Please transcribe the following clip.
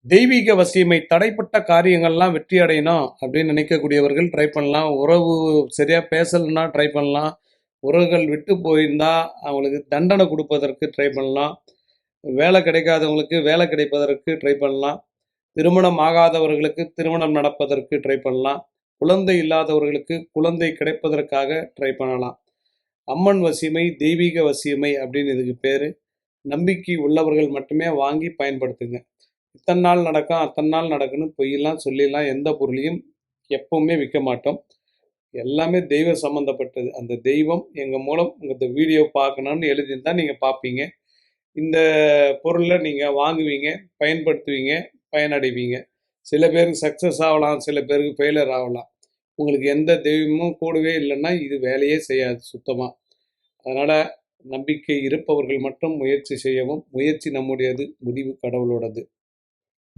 தெய்வீக வசியமை தடைப்பட்ட காரியங்கள்லாம் வெற்றி அடையணும் அப்படின்னு நினைக்கக்கூடியவர்கள் ட்ரை பண்ணலாம். உறவு சரியாக பேசலைன்னா ட்ரை பண்ணலாம். உறவுகள் விட்டு போயிருந்தா அவங்களுக்கு தண்டனை கொடுப்பதற்கு ட்ரை பண்ணலாம். வேலை கிடைக்காதவங்களுக்கு வேலை கிடைப்பதற்கு ட்ரை பண்ணலாம். திருமணம் ஆகாதவர்களுக்கு திருமணம் நடப்பதற்கு ட்ரை பண்ணலாம். குழந்தை இல்லாதவர்களுக்கு குழந்தை கிடைப்பதற்காக ட்ரை பண்ணலாம். அம்மன் வசியமை, தெய்வீக வசியமை அப்படின்னு இதுக்கு பேர். நம்பிக்கை உள்ளவர்கள் மட்டுமே வாங்கி பயன்படுத்துங்க. இத்தனை நாள் நடக்கும் அத்தனை நாள் நடக்குன்னு பொய்யெல்லாம் சொல்லிடலாம் எந்த பொருளையும் எப்பவுமே விற்க மாட்டோம். எல்லாமே தெய்வ சம்மந்தப்பட்டது. அந்த தெய்வம் எங்கள் மூலம் இந்த வீடியோ பார்க்கணுன்னு எழுதியிருந்தால் நீங்கள் பார்ப்பீங்க. இந்த பொருளை நீங்கள் வாங்குவீங்க, பயன்படுத்துவீங்க, பயனடைவீங்க. சில பேருக்கு சக்ஸஸ் ஆகலாம், சில பேருக்கு ஃபெயிலியர் ஆகலாம். உங்களுக்கு எந்த தெய்வமும் கூடவே இல்லைன்னா இது வேலையே செய்யாது சுத்தமாக. அதனால் நம்பிக்கை இருப்பவர்கள் மட்டும் முயற்சி செய்யவும். முயற்சி நம்முடையது, முடிவு கடவுளோடது.